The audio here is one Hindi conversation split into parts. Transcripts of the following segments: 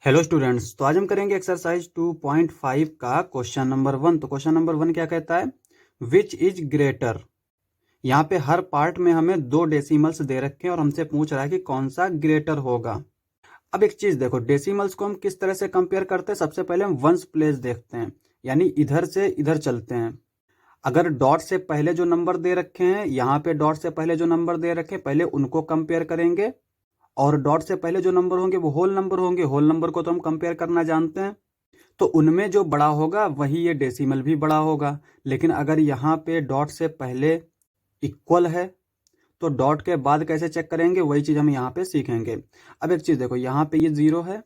हेलो स्टूडेंट्स, तो आज हम करेंगे एक्सरसाइज 2.5 का क्वेश्चन नंबर 1। तो क्वेश्चन नंबर 1 क्या कहता है, विच इज ग्रेटर। यहाँ पे हर पार्ट में हमें 2 डेसिमल्स दे रखे हैं और हमसे पूछ रहा है कि कौन सा ग्रेटर होगा। अब एक चीज देखो, डेसिमल्स को हम किस तरह से कंपेयर करते हैं। सबसे पहले हम वंस प्लेस देखते हैं, यानी इधर से इधर चलते हैं। अगर डॉट से पहले जो नंबर दे रखे हैं, यहाँ पे डॉट से पहले जो नंबर दे रखे हैं, पहले उनको कंपेयर करेंगे। और डॉट से पहले जो नंबर होंगे वो होल नंबर होंगे। होल नंबर को तो हम कंपेयर करना जानते हैं, तो उनमें जो बड़ा होगा वही ये डेसिमल भी बड़ा होगा। लेकिन अगर यहाँ पे डॉट से पहले इक्वल है तो डॉट के बाद कैसे चेक करेंगे, वही चीज़ हम यहाँ पे सीखेंगे। अब एक चीज़ देखो, यहाँ पे ये 0 है,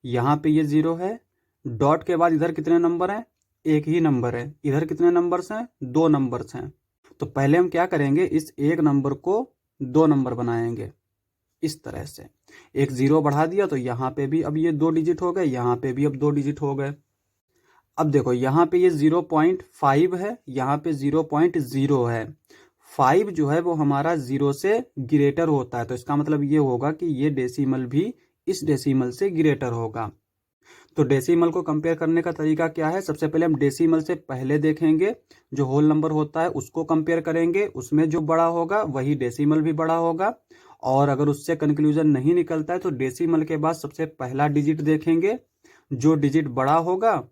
यहाँ पे ये 0 है। डॉट के बाद इधर कितने नंबर हैं, एक ही नंबर है। इधर कितने नंबर्स हैं, 2 नंबर्स हैं। तो पहले हम क्या करेंगे, इस एक नंबर को 2 नंबर बनाएंगे इस तरह से। एक 0 बढ़ा दिया तो यहाँ पे भी अब ये 2 डिजिट हो गए, यहाँ पे भी अब 2 डिजिट हो गए। अब देखो, यहाँ पे ये 0.5 है, यहाँ पे 0.0 है। 5 जो है वो हमारा 0 से ग्रेटर होता है, तो इसका मतलब ये होगा कि ये डेसिमल भी इस डेसिमल से ग्रेटर होगा। तो डेसिमल को कंपेयर करने का तरीका क्या है, सबसे पहले हम डेसिमल से पहले देखेंगे, जो होल नंबर होता है उसको कंपेयर करेंगे, उसमें जो बड़ा होगा वही डेसिमल भी बड़ा होगा। और अगर उससे कंक्लूजन नहीं निकलता है तो डेसिमल के बाद सबसे पहला डिजिट देखेंगे, जो डिजिट बड़ा होगा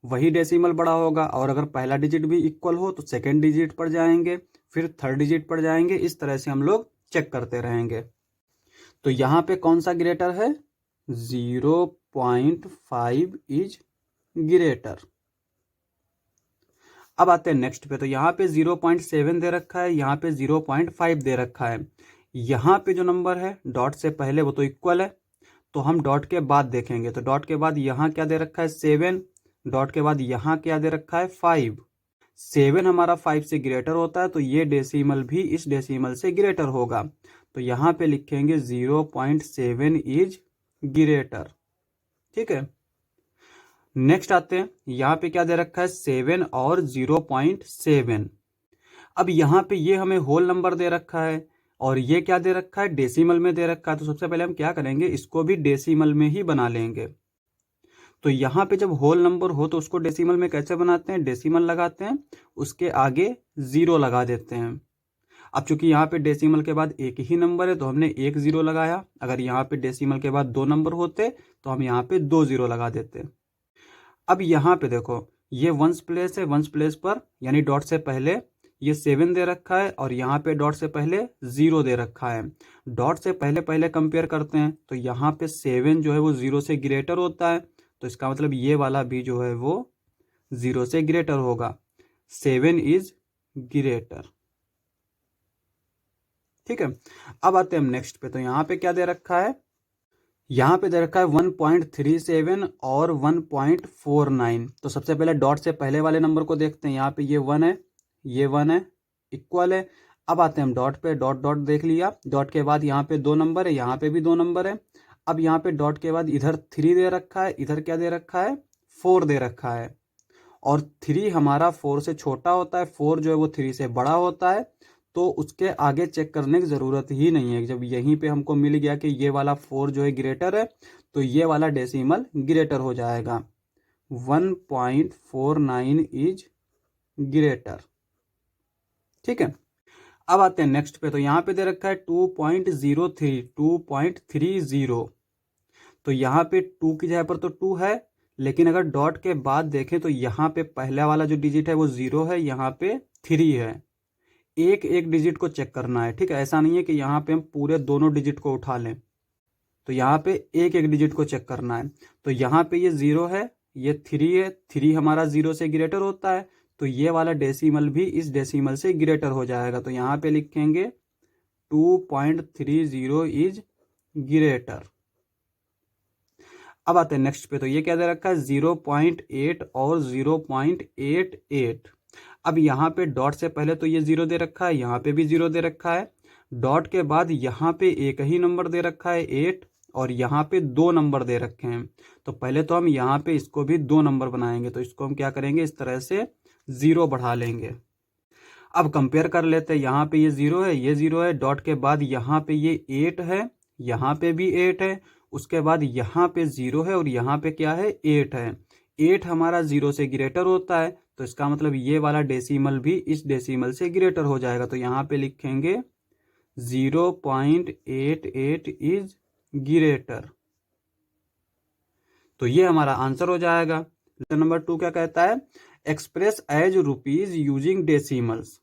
वही डेसिमल बड़ा होगा। और अगर पहला डिजिट भी इक्वल हो तो सेकेंड डिजिट पर जाएंगे, फिर थर्ड डिजिट पर जाएंगे। इस तरह से हम लोग चेक करते रहेंगे। तो यहाँ पे कौन सा ग्रेटर है, 0.5 इज ग्रेटर। अब आते हैं नेक्स्ट पे। तो यहाँ पे 0.7 दे रखा है, यहाँ पे 0.5 दे रखा है। यहाँ पे जो नंबर है डॉट से पहले वो तो इक्वल है, तो हम डॉट के बाद देखेंगे। तो डॉट के बाद यहाँ क्या दे रखा है, 7। डॉट के बाद यहाँ क्या दे रखा है, 5। 7 हमारा 5 से ग्रेटर होता है, तो ये डेसिमल भी इस डेसिमल से ग्रेटर होगा। तो यहाँ पे लिखेंगे 0.7 इज ग्रेटर। ठीक है, नेक्स्ट आते हैं। यहाँ पे क्या दे रखा है, 7 और 0.7। अब यहाँ पे ये हमें होल नंबर दे रखा है और ये क्या दे रखा है, डेसिमल में दे रखा है। तो सबसे पहले हम क्या करेंगे, इसको भी डेसिमल में ही बना लेंगे। तो यहाँ पे जब होल नंबर हो तो उसको डेसिमल में कैसे बनाते हैं, डेसिमल लगाते हैं, उसके आगे 0 लगा देते हैं। अब चूंकि यहाँ पे डेसिमल के बाद एक ही नंबर है तो हमने एक 0 लगाया। अगर यहाँ पे डेसिमल के बाद 2 नंबर होते तो हम यहाँ पे 2 0 लगा देते। अब यहाँ पे देखो, ये वंस प्लेस है, वंस प्लेस पर यानी डॉट से पहले ये 7 दे रखा है और यहाँ पे डॉट से पहले 0 दे रखा है। डॉट से पहले पहले कंपेयर करते हैं, तो यहाँ पे 7 जो है वो 0 से ग्रेटर होता है, तो इसका मतलब ये वाला भी जो है वो 0 से ग्रेटर होगा। 7 इज ग्रेटर। ठीक है, अब आते हैं हम नेक्स्ट पे। तो यहाँ पे क्या दे रखा है, यहाँ पे दे रखा है 1.37 और 1.49। तो सबसे पहले डॉट से पहले वाले नंबर को देखते हैं। यहाँ पे ये 1 है, ये 1 है, इक्वल है। अब आते हैं हम डॉट पे। डॉट डॉट देख लिया, डॉट के बाद यहाँ पे 2 नंबर है, यहाँ पे भी 2 नंबर है। अब यहाँ पे डॉट के बाद इधर 3 दे रखा है, इधर क्या दे रखा है, 4 दे रखा है। और 3 हमारा 4 से छोटा होता है, 4 जो है वो 3 से बड़ा होता है, तो उसके आगे चेक करने की ज़रूरत ही नहीं है। जब यहीं पे हमको मिल गया कि ये वाला 4 जो है ग्रेटर है, तो ये वाला डेसिमल ग्रेटर हो जाएगा। 1.49 इज ग्रेटर। ठीक है, अब आते हैं नेक्स्ट पे। तो यहाँ पे दे रखा है 2.03, 2.30। तो यहाँ पे 2 की जगह पर तो 2 है, लेकिन अगर डॉट के बाद देखें तो यहाँ पे पहला वाला जो डिजिट है वो 0 है, यहाँ पे 3 है। एक एक डिजिट को चेक करना है। ठीक है, ऐसा नहीं है कि यहाँ पे हम पूरे दोनों डिजिट को उठा लें। तो यहाँ पे एक एक डिजिट को चेक करना है। तो यहाँ पे ये 0 है, ये 3 है, 3 हमारा 0 से ग्रेटर होता है, तो ये वाला डेसिमल भी इस डेसिमल से ग्रेटर हो जाएगा। तो यहाँ पे लिखेंगे 2.30 इज ग्रेटर। अब आते हैं नेक्स्ट पे। तो ये क्या दे रखा है, 0.8 और 0.88। अब यहाँ पे डॉट से पहले तो ये 0 दे रखा है, यहाँ पे भी 0 दे रखा है। डॉट के बाद यहाँ पे एक ही नंबर दे रखा है 8, और यहाँ पे 2 नंबर दे रखे हैं। तो पहले तो हम यहाँ पे इसको भी 2 नंबर बनाएंगे। तो इसको हम क्या करेंगे, इस तरह से 0 बढ़ा लेंगे। अब कंपेयर कर लेते हैं, यहाँ पे ये 0 है, ये 0 है। डॉट के बाद यहाँ पे ये 8 है, यहाँ पे भी 8 है, उसके बाद यहाँ पे 0 है और यहाँ पे क्या है 8 है। 8 हमारा 0 से ग्रेटर होता है, तो इसका मतलब ये वाला डेसिमल भी इस डेसिमल से ग्रेटर हो जाएगा। तो यहाँ पे लिखेंगे 0.88 इज ग्रेटर। तो ये हमारा आंसर हो जाएगा। क्वेश्चन नंबर 2 क्या कहता है, express as rupees using decimals.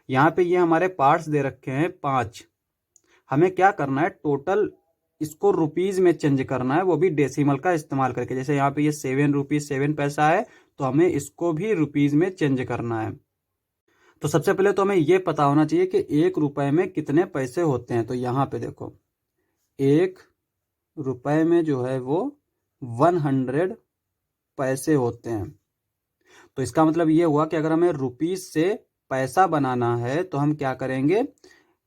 यहाँ पे ये हमारे पार्ट्स दे रखे हैं 5। हमें क्या करना है, टोटल इसको रुपीज में चेंज करना है, वो भी डेसिमल का इस्तेमाल करके। जैसे यहाँ पे ये 7 रुपीज 7 पैसा है, तो हमें इसको भी रुपीज में चेंज करना है। तो सबसे पहले तो हमें ये पता होना चाहिए कि 1 रुपए में कितने पैसे होते हैं। तो यहाँ पे देखो 1 रुपए में जो है वो 100 पैसे होते हैं। तो इसका मतलब ये हुआ कि अगर हमें रुपीज से पैसा बनाना है तो हम क्या करेंगे,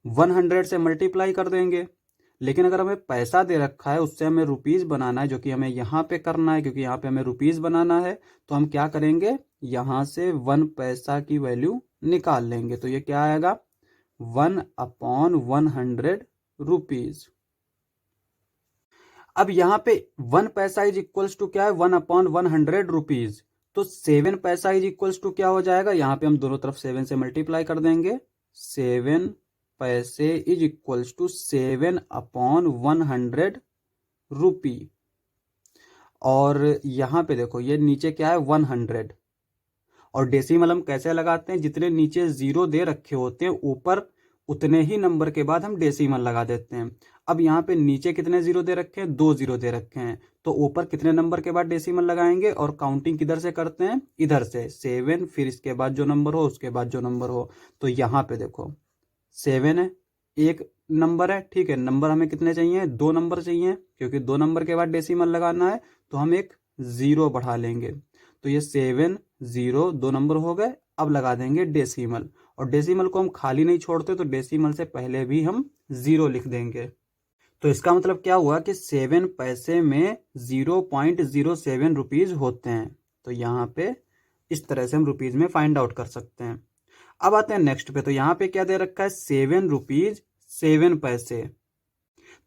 100 से मल्टीप्लाई कर देंगे। लेकिन अगर हमें पैसा दे रखा है, उससे हमें रुपीज बनाना है, जो कि हमें यहाँ पे करना है, क्योंकि यहाँ पे हमें रुपीज बनाना है। तो हम क्या करेंगे, यहाँ से 1 पैसा की वैल्यू निकाल लेंगे। तो ये क्या आएगा, 1/100 रुपीज। अब यहाँ पे 1 पैसा इज इक्वल्स टू क्या है, 1/100 रुपीज। तो 7 पैसा इज इक्वल्स टू क्या हो जाएगा, यहाँ पे हम दोनों तरफ 7 से मल्टीप्लाई कर देंगे। 7 पैसे इज इक्वल्स टू 7/100 रुपी। और यहाँ पे देखो ये नीचे क्या है 100, और डेसिमल हम कैसे लगाते हैं, जितने नीचे 0 दे रखे होते हैं ऊपर उतने ही नंबर के बाद हम डेसिमल लगा देते हैं। अब यहाँ पे नीचे कितने 0 दे रखे हैं, 2 0 दे रखे हैं, तो ऊपर कितने नंबर के बाद डेसिमल लगाएंगे, और काउंटिंग किधर से करते हैं, इधर से 7, फिर इसके बाद जो नंबर हो उसके बाद जो नंबर हो। तो यहाँ पे देखो 7 है, एक नंबर है, ठीक है। नंबर हमें कितने चाहिए, 2 नंबर चाहिए, क्योंकि 2 नंबर के बाद डेसिमल लगाना है, तो हम एक 0 बढ़ा लेंगे। तो ये 7 0 2 नंबर हो गए। अब लगा देंगे डेसिमल, और डेसिमल को हम खाली नहीं छोड़ते, तो डेसिमल से पहले भी हम 0 लिख देंगे। तो इसका मतलब क्या हुआ कि 7 पैसे में 0.07 रुपीज होते हैं। तो यहाँ पे इस तरह से हम रुपीज में फाइंड आउट कर सकते हैं। अब आते हैं नेक्स्ट पे। तो यहाँ पे क्या दे रखा है, 7 रुपीज 7 पैसे।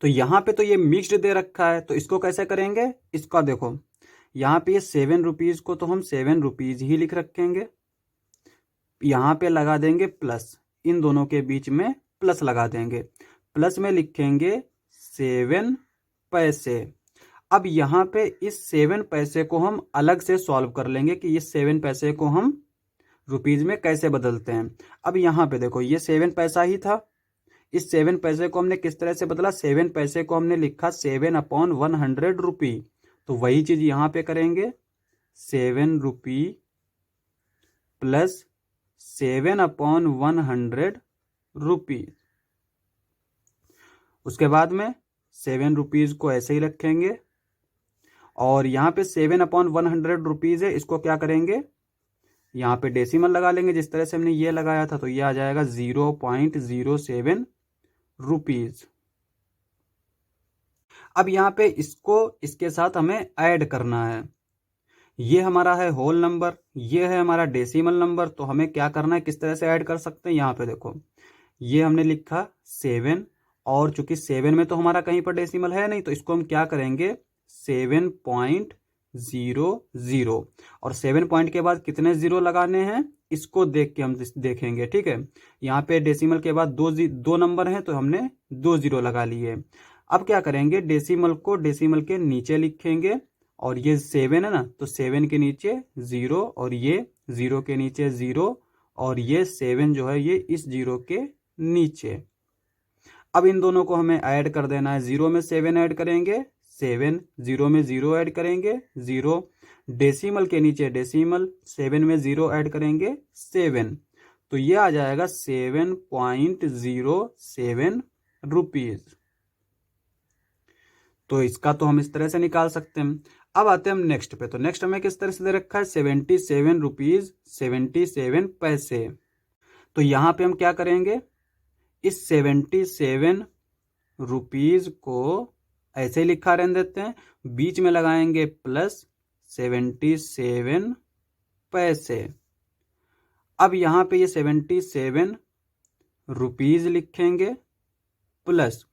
तो यहाँ पे तो ये मिक्स्ड दे रखा है, तो इसको कैसे करेंगे, इसका देखो यहाँ पे ये 7 रुपीज को तो हम 7 रुपीज ही लिख रखेंगे, यहाँ पे लगा देंगे प्लस, इन दोनों के बीच में प्लस लगा देंगे, प्लस में लिखेंगे 7 पैसे। अब यहाँ पे इस 7 पैसे को हम अलग से सॉल्व कर लेंगे कि ये 7 पैसे को हम रुपीज में कैसे बदलते हैं। अब यहाँ पे देखो ये 7 पैसा ही था, इस 7 पैसे को हमने किस तरह से बदला, 7 पैसे को हमने लिखा 7/100 रुपी। तो वही चीज यहाँ पे करेंगे, 7 रुपी प्लस 7/100 रुपीज। उसके बाद में 7 रुपीज को ऐसे ही रखेंगे, और यहाँ पे 7/100 रुपीज है, इसको क्या करेंगे, यहाँ पे डेसिमल लगा लेंगे जिस तरह से हमने ये लगाया था। तो ये आ जाएगा 0.07 रुपीज। अब यहाँ पे इसको इसके साथ हमें ऐड करना है। ये हमारा है होल नंबर, ये है हमारा डेसिमल नंबर। तो हमें क्या करना है, किस तरह से ऐड कर सकते हैं, यहाँ पे देखो ये हमने लिखा 7, और चूंकि 7 में तो हमारा कहीं पर डेसिमल है नहीं, तो इसको हम क्या करेंगे 7.00, और 7 पॉइंट के बाद कितने 0 लगाने हैं इसको देख के हम देखेंगे, ठीक है। यहाँ पे डेसिमल के बाद दो नंबर हैं, तो हमने 2 0 लगा लिए। अब क्या करेंगे, डेसिमल को डेसिमल के नीचे लिखेंगे, और ये 7 है ना, तो 7 के नीचे 0, और ये 0 के नीचे 0, और ये 7 जो है ये इस 0 के नीचे। अब इन दोनों को हमें ऐड कर देना है, 0 में 7 ऐड करेंगे 7, 0 में 0 ऐड करेंगे 0, डेसिमल के नीचे डेसिमल, 7 में 0 ऐड करेंगे 7। तो ये आ जाएगा 7.07 रुपीज। तो इसका तो हम इस तरह से निकाल सकते हैं। अब आते हैं हम नेक्स्ट पे। तो नेक्स्ट हमें किस तरह से दे रखा है, 77 रुपीज 77 पैसे। तो यहाँ पे हम क्या करेंगे, इस 77 रुपीज को ऐसे लिखा रहने देते हैं, बीच में लगाएंगे प्लस 77 पैसे। अब यहाँ पे ये 77 रुपीज लिखेंगे प्लस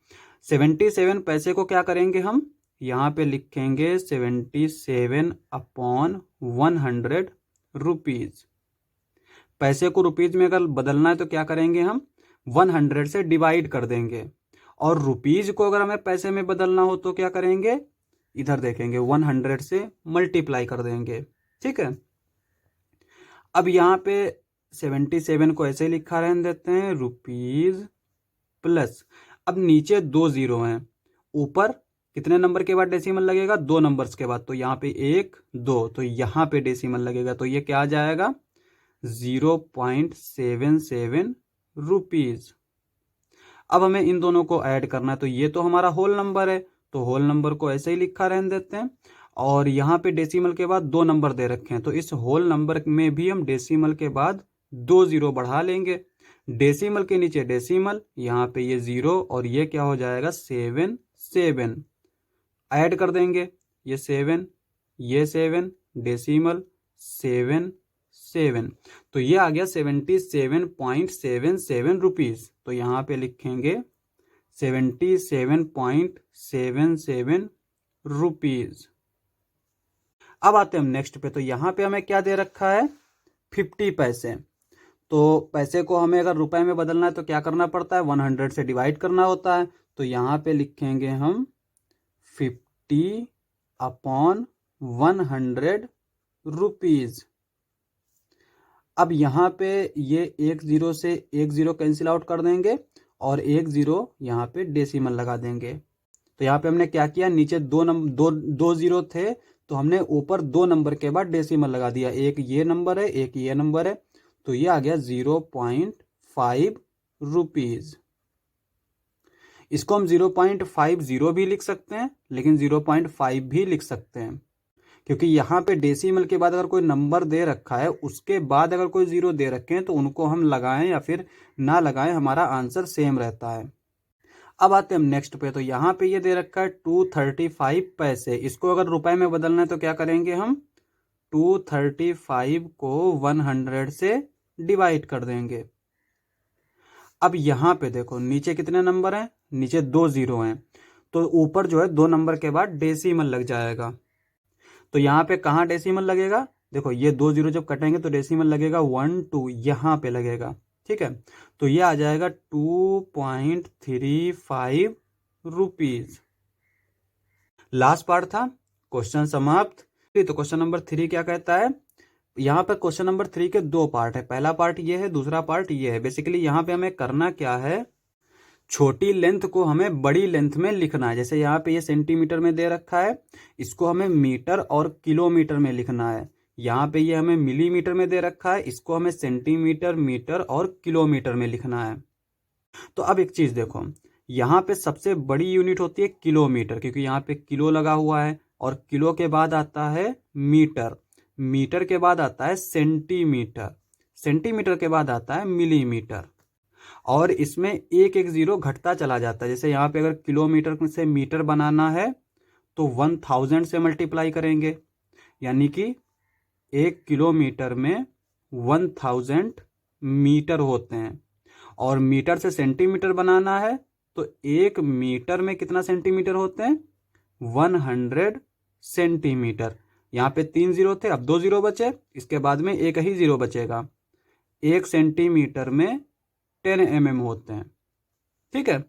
77 पैसे को क्या करेंगे हम यहाँ पे लिखेंगे 77/100 रुपीज़। पैसे को रुपीज़ में अगर बदलना है तो क्या करेंगे हम, 100 से डिवाइड कर देंगे, और रुपीज़ को अगर हमें पैसे में बदलना हो तो क्या करेंगे, इधर देखेंगे 100 से मल्टीप्लाई कर देंगे। ठीक है, अब यहाँ पे 77 को ऐसे लिखा रहने देते हैं, रुपीज़ प्लस, अब नीचे 2 जीरो हैं, ऊपर कितने नंबर के बाद डेसिमल लगेगा, 2 नंबर्स के बाद, तो यहाँ पे 1 2, तो यहाँ पे डेसिमल लगेगा, तो ये क्या आ जाएगा 0.77 रुपीज़। अब हमें इन दोनों को ऐड करना है, तो ये तो हमारा होल नंबर है, तो होल नंबर को ऐसे ही लिखा रहने देते हैं, और यहाँ पे डेसिमल के बाद 2 नंबर दे रखे हैं, तो इस होल नंबर में भी हम डेसिमल के बाद 2 जीरो बढ़ा लेंगे, डेसिमल के नीचे डेसिमल, यहाँ पे ये 0 और ये क्या हो जाएगा 7 ऐड कर देंगे, ये 7 ये 7 डेसिमल 7 तो ये आ गया 77.77 रुपीज़। तो यहाँ पे लिखेंगे 77.77 रुपीज़। अब आते हैं हम नेक्स्ट पे, तो यहाँ पे हमें क्या दे रखा है 50 पैसे। तो पैसे को हमें अगर रुपए में बदलना है तो क्या करना पड़ता है, 100 से डिवाइड करना होता है, तो यहाँ पे लिखेंगे हम 50/100 रुपीज़। अब यहाँ पे ये 1 जीरो से 1 जीरो कैंसिल आउट कर देंगे, और 1 जीरो यहाँ पे डेसिमल लगा देंगे। तो यहाँ पे हमने क्या किया, नीचे दो जीरो थे, तो हमने ऊपर 2 नंबर के बाद डेसिमल लगा दिया, एक ये नंबर है एक ये नंबर है, तो ये आ गया 0.5 रुपीज़। इसको हम 0.50 भी लिख सकते हैं, लेकिन 0.5 भी लिख सकते हैं, क्योंकि यहाँ पे डेसिमल के बाद अगर कोई नंबर दे रखा है, उसके बाद अगर कोई जीरो दे रखे हैं, तो उनको हम लगाएं या फिर ना लगाएं, हमारा आंसर सेम रहता है। अब आते हैं हम नेक्स्ट पे, तो यहाँ पे ये दे रखा है 235 पैसे। इसको अगर रुपए में बदलना है तो क्या करेंगे हम, 235 को 100 से डिवाइड कर देंगे। अब यहाँ पे देखो नीचे कितने नंबर हैं, नीचे 2 जीरो हैं, तो ऊपर जो है 2 नंबर के बाद डेसिमल लग जाएगा। तो यहाँ पे कहाँ डेसिमल लगेगा, देखो ये 2 जीरो जब कटेंगे तो डेसिमल लगेगा 1 2, यहाँ पे लगेगा। ठीक है, तो ये आ जाएगा 2.35 रुपीज़। लास्ट पार्ट था, क्वेश्चन समाप्त। तो क्वेश्चन नंबर 3 क्या कहता है, यहाँ पर क्वेश्चन नंबर 3 के 2 पार्ट है, पहला पार्ट ये है, दूसरा पार्ट ये है। बेसिकली यहाँ पे हमें करना क्या है, छोटी लेंथ को हमें बड़ी लेंथ में लिखना है। जैसे यहाँ पे ये सेंटीमीटर में दे रखा है, इसको हमें मीटर और किलोमीटर में लिखना है। यहाँ पे ये हमें मिलीमीटर में दे रखा है, इसको हमें सेंटीमीटर, मीटर और किलोमीटर में लिखना है। तो अब एक चीज़ देखो, यहाँ पे सबसे बड़ी यूनिट होती है किलोमीटर, क्योंकि यहाँ पे किलो लगा हुआ है, और किलो के बाद आता है मीटर, मीटर के बाद आता है सेंटीमीटर, सेंटीमीटर के बाद आता है मिलीमीटर, और इसमें एक एक जीरो घटता चला जाता है। जैसे यहाँ पे अगर किलोमीटर से मीटर बनाना है तो 1000 से मल्टीप्लाई करेंगे, यानी कि 1 किलोमीटर में 1000 मीटर होते हैं। और मीटर से सेंटीमीटर बनाना है तो 1 मीटर में कितना सेंटीमीटर होते हैं, 100 सेंटीमीटर। यहाँ पे 3 जीरो थे, अब 2 जीरो बचे, इसके बाद में एक ही जीरो बचेगा। 1 सेंटीमीटर में 10 mm होते हैं। ठीक है,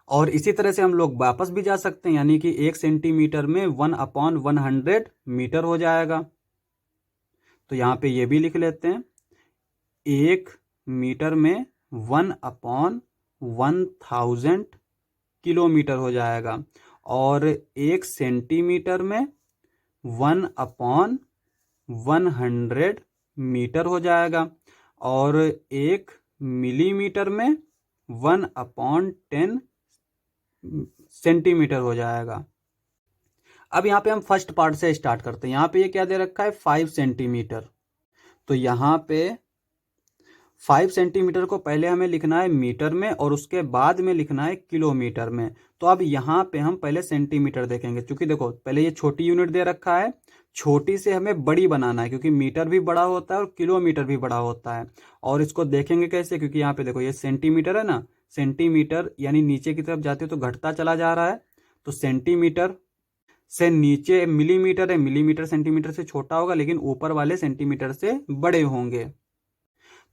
और इसी तरह से हम लोग वापस भी जा सकते हैं, यानी कि 1 सेंटीमीटर में 1/100 मीटर हो जाएगा। तो यहाँ पे ये भी लिख लेते हैं, 1 मीटर में 1/1000 किलोमीटर हो जाएगा, और 1 सेंटीमीटर में 1/100 मीटर हो जाएगा, और 1 मिलीमीटर में 1/10 सेंटीमीटर हो जाएगा। अब यहाँ पे हम फर्स्ट पार्ट से स्टार्ट करते हैं। यहाँ पे ये क्या दे रखा है 5 सेंटीमीटर, तो यहाँ पे 5 सेंटीमीटर को पहले हमें लिखना है मीटर में, और उसके बाद में लिखना है किलोमीटर में। तो अब यहाँ पे हम पहले सेंटीमीटर देखेंगे, क्योंकि देखो पहले ये छोटी यूनिट दे रखा है, छोटी से हमें बड़ी बनाना है, क्योंकि मीटर भी बड़ा होता है और किलोमीटर भी बड़ा होता है। और इसको देखेंगे कैसे, क्योंकि यहाँ पे देखो ये सेंटीमीटर है ना, सेंटीमीटर यानी नीचे की तरफ जाते तो घटता चला जा रहा है, तो सेंटीमीटर से नीचे मिलीमीटर है, मिलीमीटर सेंटीमीटर से छोटा होगा, लेकिन ऊपर वाले सेंटीमीटर से बड़े होंगे।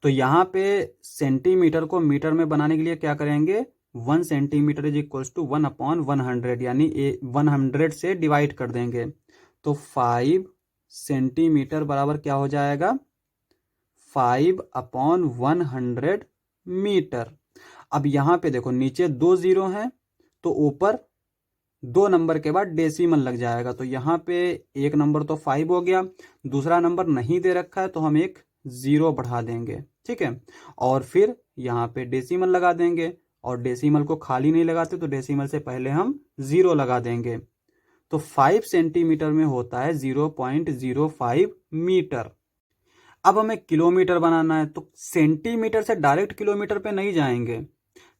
तो यहाँ पे सेंटीमीटर को मीटर में बनाने के लिए क्या करेंगे, 1 सेंटीमीटर इज इक्वल्स टू 1/100, यानी 100 से डिवाइड कर देंगे। तो 5 सेंटीमीटर बराबर क्या हो जाएगा, 5/100 मीटर। अब यहाँ पे देखो नीचे 2 जीरो हैं, तो ऊपर 2 नंबर के बाद डेसिमल लग जाएगा। तो यहाँ पे एक नंबर तो 5 हो गया, दूसरा नंबर नहीं दे रखा है तो हम एक 0 बढ़ा देंगे, ठीक है। और फिर यहाँ पे डेसिमल लगा देंगे, और डेसिमल को खाली नहीं लगाते तो डेसिमल से पहले हम 0 लगा देंगे। तो 5 सेंटीमीटर में होता है 0.05 मीटर। अब हमें किलोमीटर बनाना है, तो सेंटीमीटर से डायरेक्ट किलोमीटर पे नहीं जाएंगे।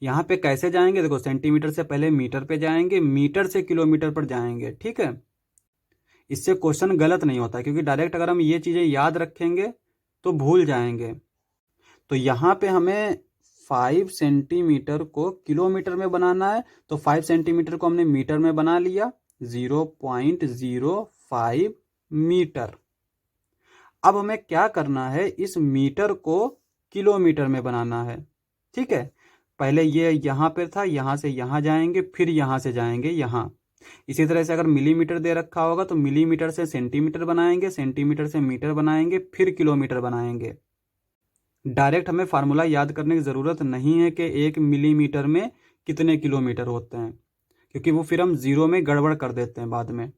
यहाँ पे कैसे जाएंगे, देखो सेंटीमीटर से पहले मीटर पे जाएंगे, मीटर से किलोमीटर पर जाएंगे, ठीक है। इससे क्वेश्चन गलत नहीं होता, क्योंकि डायरेक्ट अगर हम ये चीजें याद रखेंगे तो भूल जाएंगे। तो यहाँ पे हमें 5 सेंटीमीटर को किलोमीटर में बनाना है, तो 5 सेंटीमीटर को हमने मीटर में बना लिया, 0.05 मीटर। अब हमें क्या करना है, इस मीटर को किलोमीटर में बनाना है, ठीक है। पहले ये यहाँ पे था, यहाँ से यहाँ जाएंगे, फिर यहाँ से जाएंगे यहाँ। इसी तरह से अगर मिलीमीटर दे रखा होगा तो मिलीमीटर से सेंटीमीटर बनाएंगे, सेंटीमीटर से मीटर बनाएंगे, फिर किलोमीटर बनाएंगे। डायरेक्ट हमें फार्मूला याद करने की ज़रूरत नहीं है कि 1 मिलीमीटर में कितने किलोमीटर होते हैं, क्योंकि वो फिर हम जीरो में गड़बड़ कर देते हैं बाद में।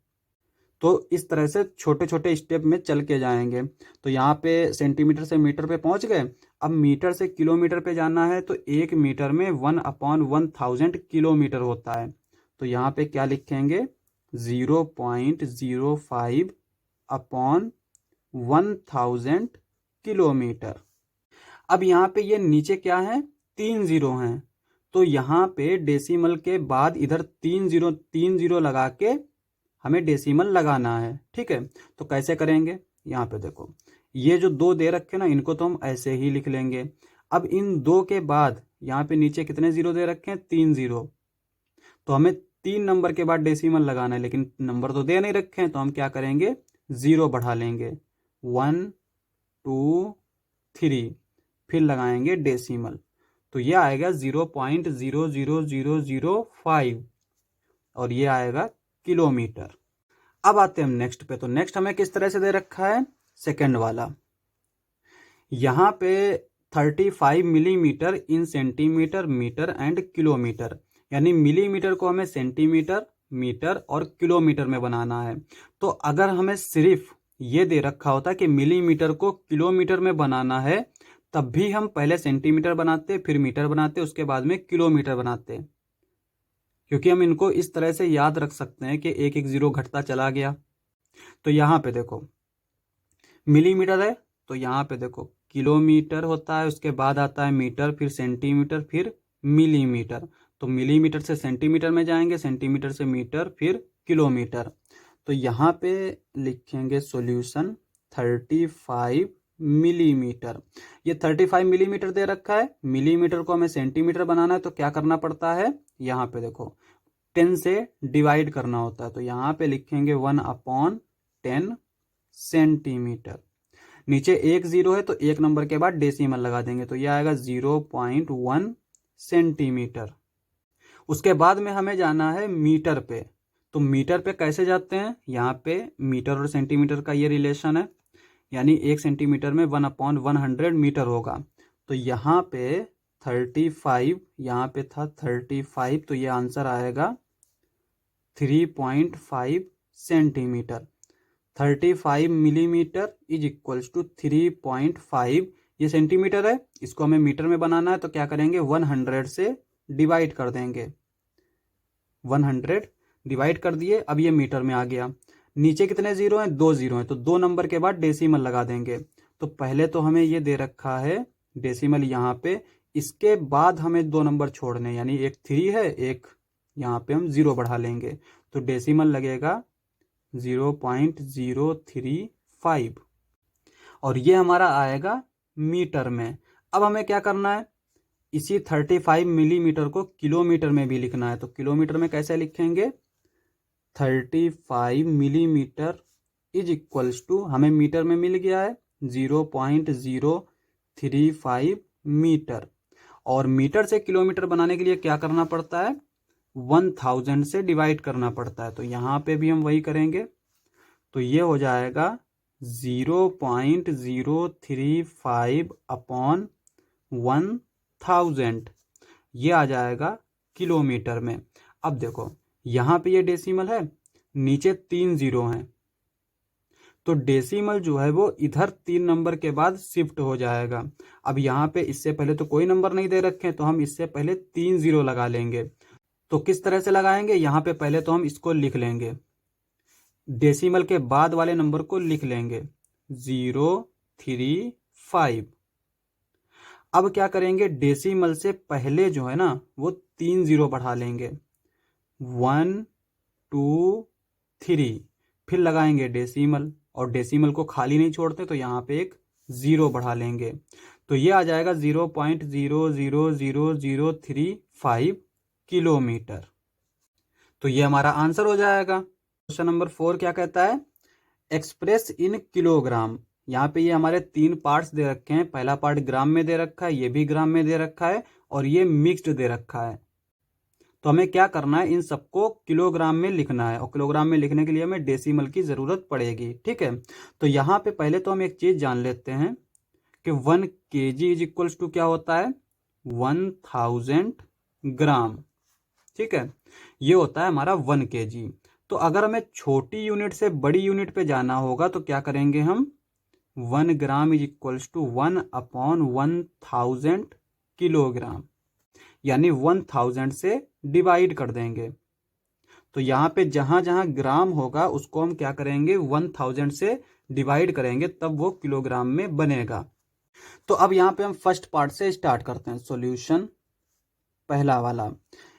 तो इस तरह से छोटे छोटे स्टेप में चल के जाएंगे। तो यहाँ पे सेंटीमीटर से मीटर पे पहुँच गए। अब मीटर से किलोमीटर पे जाना है, तो 1 मीटर में 1/1000 किलोमीटर होता है। तो यहाँ पे क्या लिखेंगे, 0.05/1000 किलोमीटर। अब यहाँ पे ये नीचे क्या है, 3 जीरो हैं, तो यहाँ पे डेसिमल के बाद इधर 3 जीरो लगा के हमें डेसिमल लगाना है, ठीक है। तो कैसे करेंगे, यहाँ पे देखो ये जो 2 दे रखे ना, इनको तो हम ऐसे ही लिख लेंगे। अब इन 2 के बाद यहाँ पे नीचे कितने जीरो दे रखे हैं, 3 जीरो। तो हमें 3 नंबर के बाद डेसिमल लगाना है, लेकिन नंबर तो दे नहीं रखे हैं, तो हम क्या करेंगे, 0 बढ़ा लेंगे, 1 2 3, फिर लगाएंगे डेसिमल। तो ये आएगा 0.00005 और ये आएगा किलोमीटर। अब आते हैं हम नेक्स्ट पे। तो नेक्स्ट हमें किस तरह से दे रखा है, सेकंड वाला। यहाँ पे 35 millimetre in centimetre, metre and kilometre, यानी मिलीमीटर को हमें सेंटीमीटर, मीटर और किलोमीटर में बनाना है। तो अगर हमें सिर्फ ये दे रखा होता कि मिलीमीटर को किलोमीटर में बनाना है, तब भी हम पहले सेंटीमीटर बनाते, फिर मीटर बनाते, उसके बाद में किलोमीटर बनाते, क्योंकि हम इनको इस तरह से याद रख सकते हैं कि एक एक जीरो घटता चला गया। तो यहाँ पे देखो मिलीमीटर है, तो यहाँ पे देखो किलोमीटर होता है, उसके बाद आता है मीटर, फिर सेंटीमीटर, फिर मिलीमीटर। तो मिलीमीटर से सेंटीमीटर में जाएंगे, सेंटीमीटर से मीटर, फिर किलोमीटर। तो यहाँ पे लिखेंगे सॉल्यूशन 35 मिलीमीटर। ये 35 मिलीमीटर दे रखा है, मिलीमीटर को हमें सेंटीमीटर बनाना है, तो क्या करना पड़ता है, यहाँ पे देखो 10 से डिवाइड करना होता है। तो यहाँ पे लिखेंगे 1/10 सेंटीमीटर। नीचे 1 जीरो है, तो 1 नंबर के बाद डेसिमल लगा देंगे, तो यह आएगा 0.1 सेंटीमीटर। उसके बाद में हमें जाना है मीटर पे। तो मीटर पे कैसे जाते हैं, यहाँ पे मीटर और सेंटीमीटर का ये रिलेशन है, यानी 1 सेंटीमीटर में 1/100 मीटर होगा। तो यहाँ पे 35, यहाँ पे था 35, तो ये आंसर आएगा 3.5 centimetre. 35 millimetre is equals to 3.5। ये सेंटीमीटर है, इसको हमें मीटर में बनाना है, तो क्या करेंगे, 100 से डिवाइड कर देंगे। 100 डिवाइड कर दिए, अब ये मीटर में आ गया। नीचे कितने जीरो हैं, 2 जीरो हैं, तो 2 नंबर के बाद डेसिमल लगा देंगे। तो पहले तो हमें ये दे रखा है डेसिमल यहाँ पे, इसके बाद हमें 2 नंबर छोड़ने, यानी एक 3 है, एक यहाँ पे हम 0 बढ़ा लेंगे, तो डेसिमल लगेगा 0.035 और ये हमारा आएगा मीटर में। अब हमें क्या करना है, इसी 35 मिलीमीटर को किलोमीटर में भी लिखना है। तो किलोमीटर में कैसे लिखेंगे, 35 मिलीमीटर इज इक्वल्स टू, हमें मीटर में मिल गया है 0.035 मीटर। और मीटर से किलोमीटर बनाने के लिए क्या करना पड़ता है, 1000 से डिवाइड करना पड़ता है। तो यहाँ पे भी हम वही करेंगे। तो ये हो जाएगा 0.035 अपॉन 1000, ये आ जाएगा किलोमीटर में। अब देखो यहाँ पे ये डेसिमल है, नीचे 3 जीरो हैं, तो डेसिमल जो है वो इधर 3 नंबर के बाद शिफ्ट हो जाएगा। अब यहाँ पे इससे पहले तो कोई नंबर नहीं दे रखे हैं, तो हम इससे पहले 3 जीरो लगा लेंगे। तो किस तरह से लगाएंगे, यहाँ पे पहले तो हम इसको लिख लेंगे, डेसिमल के बाद वाले नंबर को लिख लेंगे 035। अब क्या करेंगे, डेसिमल से पहले जो है ना वो 3 जीरो बढ़ा लेंगे, 1 2 3, फिर लगाएंगे डेसिमल, और डेसिमल को खाली नहीं छोड़ते तो यहाँ पे एक जीरो बढ़ा लेंगे। तो ये आ जाएगा 0.00035 किलोमीटर। तो ये हमारा आंसर हो जाएगा। क्वेश्चन नंबर 4 क्या कहता है, एक्सप्रेस इन किलोग्राम। यहाँ पे ये हमारे 3 पार्ट्स दे रखे हैं, पहला पार्ट ग्राम में दे रखा है, ये भी ग्राम में दे रखा है, और ये मिक्स्ड दे रखा है। तो हमें क्या करना है, इन सबको किलोग्राम में लिखना है, और किलोग्राम में लिखने के लिए हमें डेसिमल की जरूरत पड़ेगी। ठीक है, तो यहाँ पे पहले तो हम एक चीज जान लेते हैं कि 1 kg इज इक्वल्स टू क्या होता है, 1000 ग्राम। ठीक है, ये होता है हमारा 1 kg। तो अगर हमें छोटी यूनिट से बड़ी यूनिट पे जाना होगा तो क्या करेंगे हम, 1 gram is equals to 1 upon 1000 kilogram, यानी 1000 से डिवाइड कर देंगे। तो यहाँ पे जहां जहां ग्राम होगा उसको हम क्या करेंगे, 1000 से डिवाइड करेंगे, तब वो किलोग्राम में बनेगा। तो अब यहाँ पे हम फर्स्ट पार्ट से स्टार्ट करते हैं। सॉल्यूशन पहला वाला,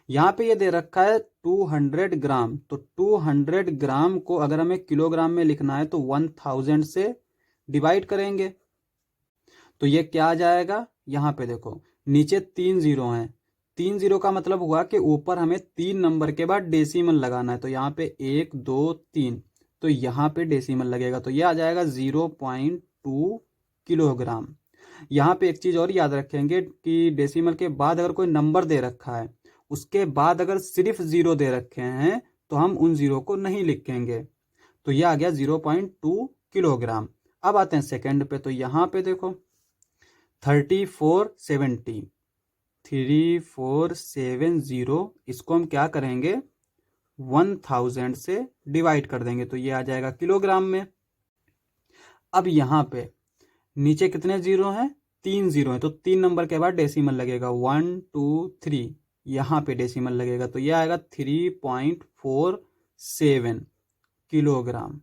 यहाँ पे ये दे रखा है 200 ग्राम। तो 200 ग्राम को अगर हमें किलोग्राम में लिखना है तो 1000 से डिवाइड करेंगे। तो ये क्या आ जाएगा, यहाँ पे देखो नीचे 3 जीरो हैं, 3 जीरो का मतलब हुआ कि ऊपर हमें 3 नंबर के बाद डेसिमल लगाना है। तो यहाँ पे 1 2 3, तो यहाँ पे डेसिमल लगेगा, तो ये आ जाएगा 0.2 किलोग्राम। यहाँ पे एक चीज और याद रखेंगे कि डेसिमल के बाद अगर कोई नंबर दे रखा है, उसके बाद अगर सिर्फ जीरो दे रखे हैं तो हम उन जीरो को नहीं लिखेंगे। तो ये आ गया 0.2 किलोग्राम। अब आते हैं सेकंड पे। तो यहाँ पे देखो 3470, 3470, इसको हम क्या करेंगे, 1000 से डिवाइड कर देंगे, तो ये आ जाएगा किलोग्राम में। अब यहाँ पे नीचे कितने जीरो हैं, 3 जीरो हैं, तो 3 नंबर के बाद डेसिमल लगेगा, 1 2 3, यहाँ पे डेसिमल लगेगा, तो ये आएगा 3.47 किलोग्राम।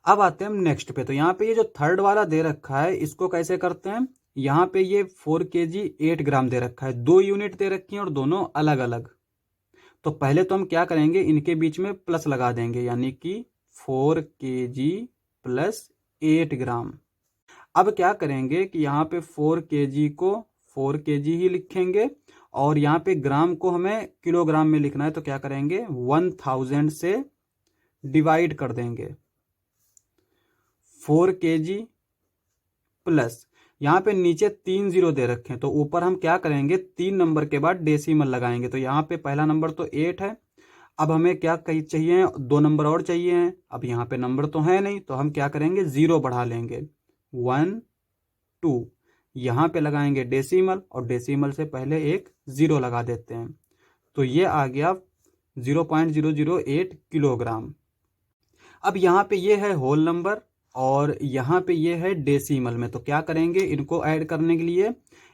अब आते हैं हम नेक्स्ट पे। तो यहाँ पे ये जो थर्ड वाला दे रखा है इसको कैसे करते हैं, यहाँ पे ये 4 kg 8 ग्राम दे रखा है, 2 यूनिट दे रखी है और दोनों अलग अलग। तो पहले तो हम क्या करेंगे, इनके बीच में प्लस लगा देंगे, यानी कि 4 kg प्लस 8 ग्राम। अब क्या करेंगे कि यहाँ पे 4 kg को 4 kg ही लिखेंगे, और यहाँ पे ग्राम को हमें किलोग्राम में लिखना है, तो क्या करेंगे 1000 से डिवाइड कर देंगे, 4 kg प्लस, यहाँ पे नीचे 3 जीरो दे रखे हैं, तो ऊपर हम क्या करेंगे 3 नंबर के बाद डेसिमल लगाएंगे। तो यहाँ पे पहला नंबर तो 8 है, अब हमें क्या कहीं चाहिए, 2 नंबर और चाहिए हैं। अब यहाँ पे नंबर तो है नहीं, तो हम क्या करेंगे, जीरो बढ़ा लेंगे, 1 2, यहाँ पे लगाएंगे डेसिमल, और डेसिमल से पहले एक जीरो लगा देते हैं, तो ये आ गया 0.008 किलोग्राम। अब यहाँ पे ये है होल नंबर और यहाँ पे ये है डेसिमल में, तो क्या करेंगे, इनको ऐड करने के लिए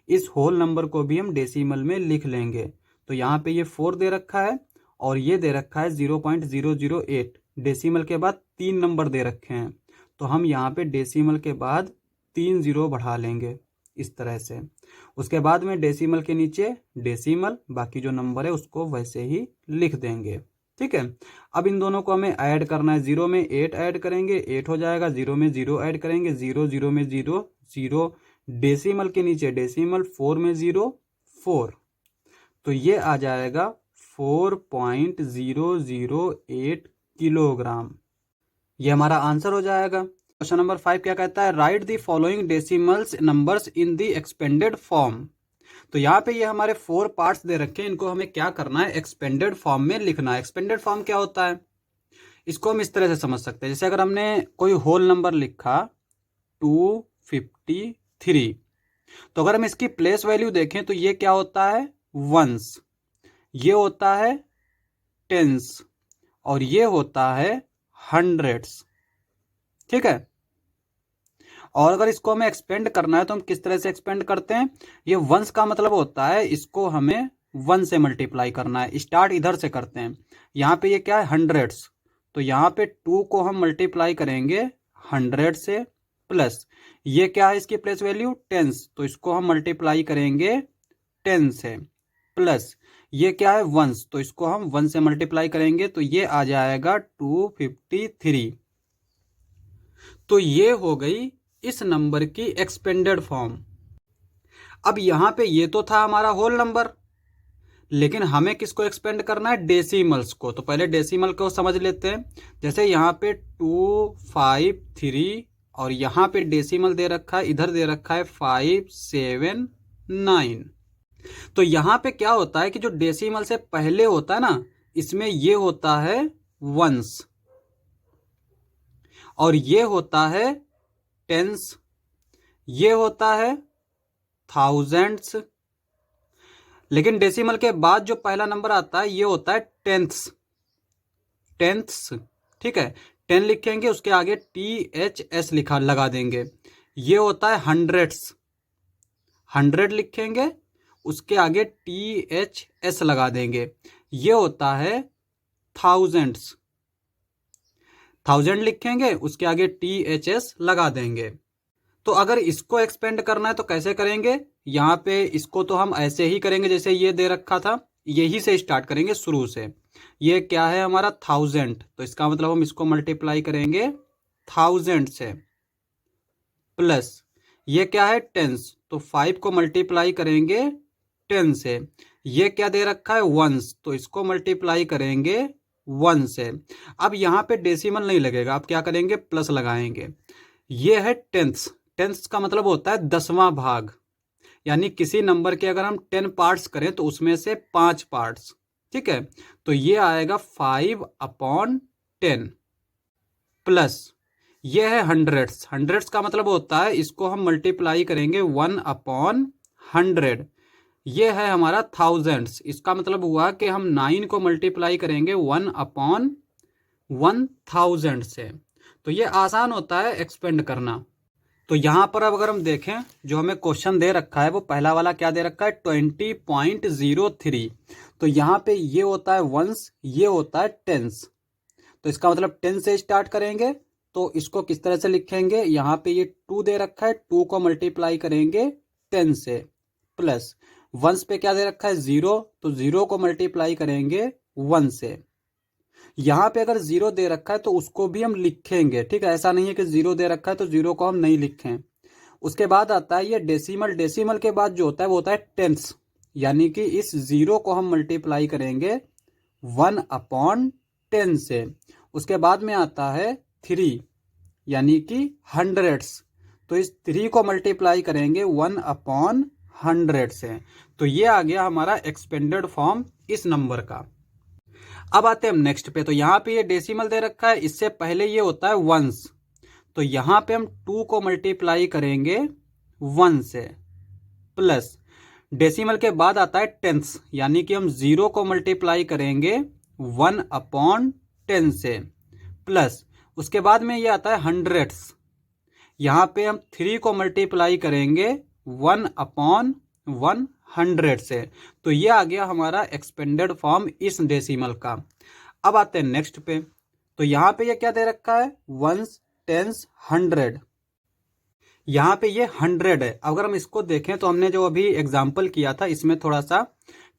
इस होल नंबर को भी हम डेसिमल में लिख लेंगे। तो यहाँ पे ये 4 दे रखा है और ये दे रखा है 0.008, डेसिमल के बाद 3 नंबर दे रखे हैं, तो हम यहाँ पे डेसिमल के बाद 3 जीरो बढ़ा लेंगे इस तरह से। उसके बाद में डेसिमल के नीचे डेसिमल, बाकी जो नंबर है उसको वैसे ही लिख देंगे। ठीक है, अब इन दोनों को हमें ऐड करना है, 0 में 8 ऐड करेंगे 8 हो जाएगा, 0 में 0 ऐड करेंगे 0, 0 में 0 0, डेसिमल के नीचे डेसिमल, 4 में 0 4, तो ये आ जाएगा 4.008 किलोग्राम। ये हमारा आंसर हो जाएगा। क्वेश्चन नंबर 5 क्या कहता है, right the following decimals numbers in the expanded form. तो यहाँ पे ये हमारे 4 पार्ट्स दे रखे हैं, इनको हमें क्या करना है, एक्सपेंडेड फॉर्म में लिखना है। एक्सपेंडेड फॉर्म क्या होता है, इसको हम इस तरह से समझ सकते हैं, जैसे अगर हमने कोई होल नंबर लिखा 253, तो अगर हम इसकी प्लेस वैल्यू देखें तो ये क्या होता है, वंस, ये होता है टेंस, और ये होता है हंड्रेड्स। ठीक है, और अगर इसको हमें एक्सपेंड करना है तो हम किस तरह से एक्सपेंड करते हैं, ये वंस का मतलब होता है इसको हमें 1 से मल्टीप्लाई करना है, स्टार्ट इधर से करते हैं। यहाँ पे ये क्या है, हंड्रेड्स, तो यहाँ पे 2 को हम मल्टीप्लाई करेंगे 100 से, प्लस ये क्या है इसकी प्लेस वैल्यू टेंस, तो इसको हम मल्टीप्लाई करेंगे 10 से, प्लस ये क्या है वंस, तो इसको हम 1 से मल्टीप्लाई करेंगे, तो ये आ जाएगा 253। तो ये हो गई इस नंबर की एक्सपेंडेड फॉर्म। अब यहां पे ये तो था हमारा होल नंबर, लेकिन हमें किसको एक्सपेंड करना है, डेसिमल्स को। तो पहले डेसिमल को समझ लेते हैं। जैसे यहाँ पे 253 और यहाँ पे डेसिमल दे रखा है, इधर दे रखा है 579। तो यहाँ पे क्या होता है कि जो डेसिमल से पहले होता है ना, इसमें ये होता है वंस, और ये होता है टेंस, ये होता है थाउजेंड्स, लेकिन डेसिमल के बाद जो पहला नंबर आता है ये होता है टेंथ्स। ठीक है, 10 लिखेंगे, उसके आगे THS लिखा लगा देंगे। ये होता है हंड्रेड्स, 100 लिखेंगे, उसके आगे THS लगा देंगे। ये होता है थाउजेंड्स, 1000 लिखेंगे, उसके आगे THS लगा देंगे। तो अगर इसको एक्सपेंड करना है तो कैसे करेंगे, यहाँ पे इसको तो हम ऐसे ही करेंगे जैसे ये दे रखा था, यही से स्टार्ट करेंगे शुरू से। ये क्या है हमारा 1000, तो इसका मतलब हम इसको मल्टीप्लाई करेंगे 1000 से, प्लस ये क्या है टेंस, तो 5 को मल्टीप्लाई करेंगे 10 से। ये क्या दे रखा है वंस, तो इसको मल्टीप्लाई करेंगे 1 से। अब यहाँ पे डेसिमल नहीं लगेगा, आप क्या करेंगे प्लस लगाएंगे। ये है टेंथ्स, टेंथ्स का मतलब होता है 10वां भाग, यानी किसी नंबर के अगर हम 10 पार्ट्स करें तो उसमें से 5 पार्ट्स। ठीक है, तो ये आएगा 5/10, प्लस ये है हंड्रेड्स, हंड्रेड्स का मतलब होता है इसको हम मल्टीप्लाई करेंगे 1/100। ये है हमारा थाउजेंड्स, इसका मतलब हुआ कि हम 9 को मल्टीप्लाई करेंगे 1/1000 से। तो ये आसान होता है एक्सपेंड करना। तो यहाँ पर अब अगर हम देखें, जो हमें क्वेश्चन दे रखा है वो पहला वाला क्या दे रखा है 20.03। तो यहाँ पे ये होता है वंस, ये होता है टेंस, तो इसका मतलब 10 से स्टार्ट करेंगे। तो इसको किस तरह से लिखेंगे, यहाँ पे ये 2 दे रखा है, 2 को मल्टीप्लाई करेंगे 10 से, प्लस वंस पे क्या दे रखा है 0, तो 0 को मल्टीप्लाई करेंगे 1 से। यहाँ पे अगर 0 दे रखा है तो उसको भी हम लिखेंगे। ठीक है, ऐसा नहीं है कि 0 दे रखा है तो 0 को हम नहीं लिखें। उसके बाद आता है ये डेसिमल, डेसिमल के बाद जो होता है वो होता है टेंस, यानी कि इस 0 को हम मल्टीप्लाई करेंगे 1/10 से। उसके बाद में आता है 3, यानी कि हंड्रेड्स, तो इस 3 को मल्टीप्लाई करेंगे 1/100 से। तो ये आ गया हमारा एक्सपेंडेड फॉर्म इस नंबर का। अब आते हैं हम नेक्स्ट पे। तो यहाँ पे ये डेसिमल दे रखा है, इससे पहले ये होता है वंस, तो यहाँ पे हम 2 को मल्टीप्लाई करेंगे 1 से, प्लस डेसिमल के बाद आता है टेंथ्स, यानी कि हम 0 को मल्टीप्लाई करेंगे 1/10 से, प्लस उसके बाद में ये आता है हंड्रेड्स, यहाँ पे हम 3 को मल्टीप्लाई करेंगे 1/100 से। तो ये आ गया हमारा एक्सपेंडेड फॉर्म इस डेसिमल का। अब आते हैं नेक्स्ट पे। तो यहाँ पे ये क्या दे रखा है वंस, टेंस, 100, यहाँ पे ये 100 है। अगर हम इसको देखें तो हमने जो अभी एग्जाम्पल किया था इसमें थोड़ा सा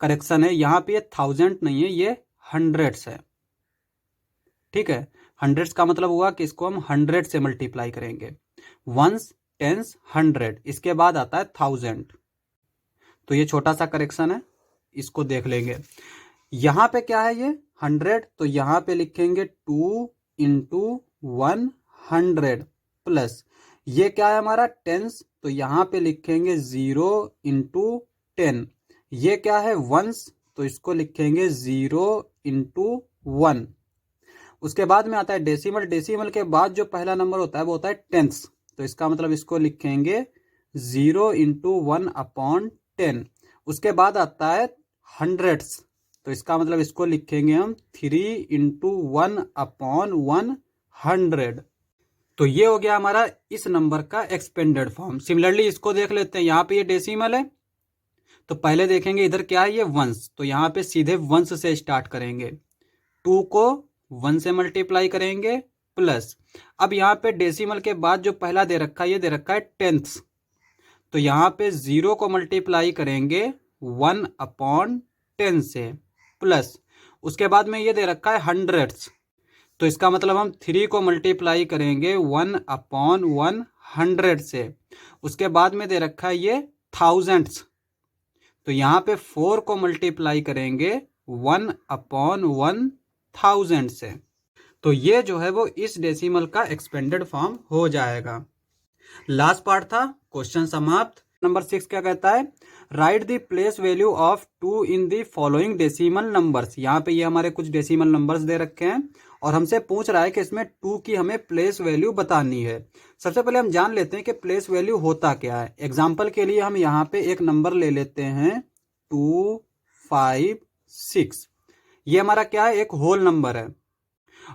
करेक्शन है, यहाँ पे ये 1000 नहीं है, ये हंड्रेड्स है। ठीक है, हंड्रेड्स का मतलब हुआ कि इसको हम 100 से मल्टीप्लाई करेंगे, वंस, टेंस, 100, इसके बाद आता है 1000। तो ये छोटा सा करेक्शन है, इसको देख लेंगे। यहाँ पे क्या है ये 100, तो यहाँ पे लिखेंगे 2 इंटू 100 प्लस ये क्या है हमारा टेंस, तो यहाँ पे लिखेंगे 0 इंटू 10। ये क्या है वंस, तो इसको लिखेंगे 0 इंटू 1। उसके बाद में आता है डेसिमल। डेसिमल के बाद जो पहला नंबर होता है वो होता है टेंस, तो इसका मतलब इसको लिखेंगे 0 इंटू 1 अपॉन 10। उसके बाद आता है हंड्रेड्स, तो इसका मतलब इसको लिखेंगे हम 3 इंटू 1 अपॉन 100। तो ये हो गया हमारा इस नंबर का एक्सपेंडेड फॉर्म। सिमिलरली इसको देख लेते हैं, यहाँ पे ये डेसिमल है तो पहले देखेंगे इधर क्या है ये वंस, तो यहाँ पे सीधे वंस से स्टार्ट करेंगे, 2 को 1 से मल्टीप्लाई करेंगे प्लस अब यहाँ पे डेसिमल के बाद जो पहला दे रखा है ये दे रखा है टेंथ्स, तो यहाँ पे 0 को मल्टीप्लाई करेंगे 1 अपॉन 10 से प्लस उसके बाद में ये दे रखा है हंड्रेड्स, तो इसका मतलब हम 3 को मल्टीप्लाई करेंगे 1 अपॉन 100 से। उसके बाद में दे रखा है ये थाउजेंड्स, तो यहाँ पे 4 को मल्टीप्लाई करेंगे 1 अपॉन 1000 से। तो ये जो है वो इस डेसिमल का एक्सपेंडेड फॉर्म हो जाएगा। लास्ट पार्ट था, क्वेश्चन समाप्त। नंबर 6 क्या कहता है, right the place value of 2 in the following decimal numbers. यहाँ पे ये हमारे कुछ डेसिमल नंबर्स दे रखे हैं और हमसे पूछ रहा है कि इसमें 2 की हमें प्लेस वैल्यू बतानी है। सबसे पहले हम जान लेते हैं कि प्लेस वैल्यू होता क्या है। एग्जाम्पल के लिए हम यहाँ पे एक नंबर ले लेते हैं 256। ये हमारा क्या है, एक होल नंबर है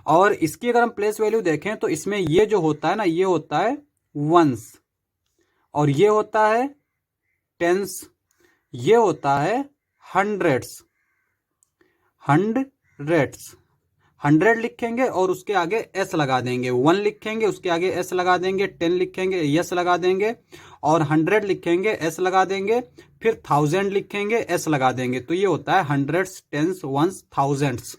और इसकी अगर हम प्लेस वैल्यू देखें तो इसमें ये जो होता है ना, ये होता है वंस और ये होता है टेंस, ये होता है हंड्रेड्स। 100 लिखेंगे और उसके आगे एस लगा देंगे, 1 लिखेंगे उसके आगे एस लगा देंगे, 10 लिखेंगे यस लगा देंगे और 100 लिखेंगे एस लगा देंगे, फिर 1000 लिखेंगे एस लगा देंगे। तो ये होता है हंड्रेड्स, टेंस, वंस, थाउजेंड्स।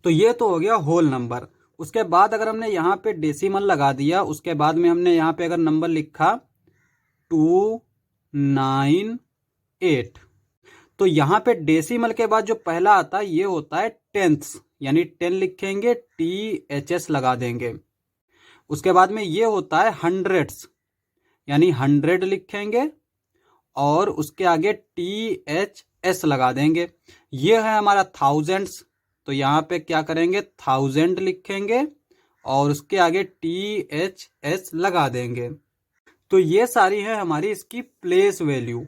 तो ये तो हो गया होल नंबर। उसके बाद अगर हमने यहाँ पे डेसिमल लगा दिया, उसके बाद में हमने यहाँ पे अगर नंबर लिखा 298, तो यहाँ पे डेसिमल के बाद जो पहला आता है ये होता है टेंथ्स, यानी 10 लिखेंगे THS लगा देंगे। उसके बाद में ये होता है हंड्रेड्स, यानी 100 लिखेंगे और उसके आगे THS लगा देंगे। ये है हमारा थाउजेंड्स, तो यहाँ पे क्या करेंगे 1000 लिखेंगे और उसके आगे THS लगा देंगे। तो ये सारी है हमारी इसकी प्लेस वैल्यू।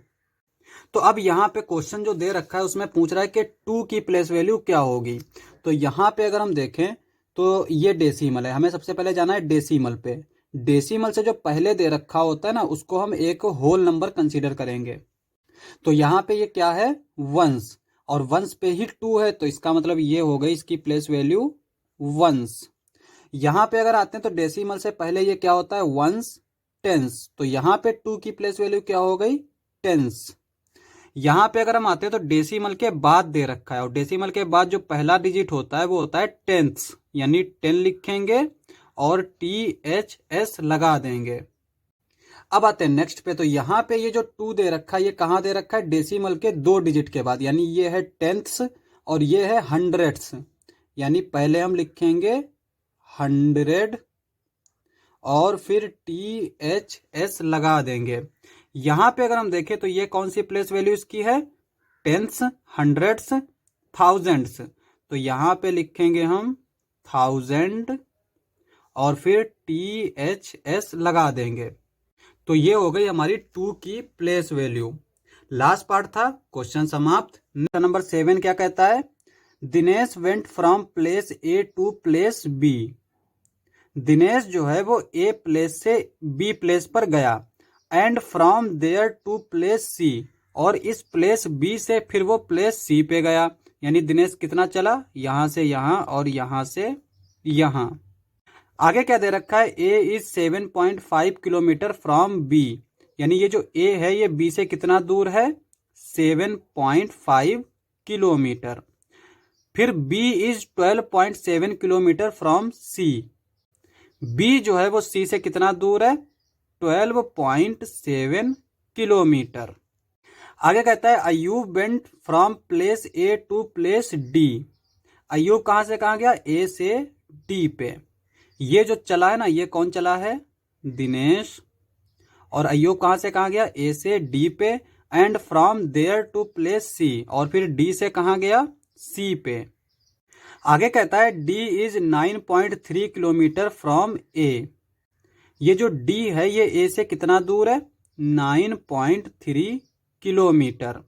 तो अब यहाँ पे क्वेश्चन जो दे रखा है उसमें पूछ रहा है कि 2 की प्लेस वैल्यू क्या होगी। तो यहाँ पे अगर हम देखें तो ये डेसिमल है, हमें सबसे पहले जाना है डेसिमल पे। डेसिमल से जो पहले दे रखा होता है ना उसको हम एक होल नंबर कंसीडर करेंगे। तो यहाँ पे ये क्या है वंस और वंस पे ही 2 है, तो इसका मतलब ये हो गई इसकी प्लेस वैल्यू वंस। यहाँ पे अगर आते हैं तो डेसिमल से पहले ये क्या होता है वंस, टेंस, तो यहाँ पे 2 की प्लेस वैल्यू क्या हो गई टेंस। यहाँ पे अगर हम आते हैं तो डेसिमल के बाद दे रखा है और डेसिमल के बाद जो पहला डिजिट होता है वो होता है टेंथ्स, यानी 10 लिखेंगे और THS लगा देंगे। अब आते हैं नेक्स्ट पे, तो यहाँ पे ये जो 2 दे रखा है ये कहाँ दे रखा है डेसिमल के 2 डिजिट के बाद, यानी ये है टेंथ्स और ये है हंड्रेड्स, यानी पहले हम लिखेंगे 100 और फिर THS लगा देंगे। यहां पे अगर हम देखें तो ये कौन सी प्लेस वैल्यू इसकी है टेंस, हंड्रेड्स, थाउजेंड्स, तो यहां पे लिखेंगे हम 1000 और फिर THS लगा देंगे। तो ये हो गई हमारी 2 की प्लेस वैल्यू। लास्ट पार्ट था, क्वेश्चन समाप्त। नंबर 7 क्या कहता है, Dinesh went from place A to place B। Dinesh जो है वो A प्लेस से B प्लेस पर गया and from there to place C, और इस प्लेस B से फिर वो प्लेस C पे गया, यानी दिनेश कितना चला यहां से यहां और यहां से यहां। आगे क्या दे रखा है A is 7.5 kilometre from B, यानी ये जो A है ये B से कितना दूर है 7.5 किलोमीटर। फिर B is 12.7 kilometre from C, B जो है वो C से कितना दूर है 12.7 किलोमीटर। आगे कहता है Ayub went from place A to place D। Ayub कहाँ से कहाँ गया, ए से डी पे। ये जो चला है ना, ये कौन चला है, दिनेश। और अयूब कहाँ से कहाँ गया, ए से डी पे, and from there to place C, और फिर डी से कहाँ गया, सी पे। आगे कहता है डी इज 9.3 किलोमीटर फ्रॉम ए। ये जो डी है ये ए से कितना दूर है, 9.3 kilometre.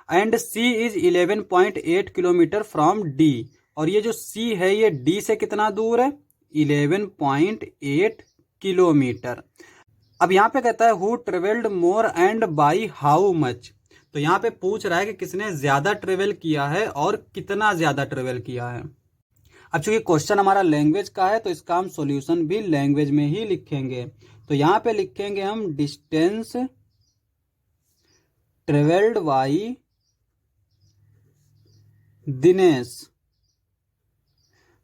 And C is 11.8 kilometre from D, और ये जो सी है ये डी से कितना दूर है, 11.8 किलोमीटर। अब यहाँ पे कहता है who travelled more and by how much. तो यहाँ पे पूछ रहा है कि किसने ज्यादा ट्रेवल किया है और कितना ज्यादा ट्रेवल किया है। अब चूंकि क्वेश्चन हमारा लैंग्वेज का है तो इसका हम सॉल्यूशन भी लैंग्वेज में ही लिखेंगे। तो यहाँ पे लिखेंगे हम डिस्टेंस ट्रेवल्ड बाई दिनेश।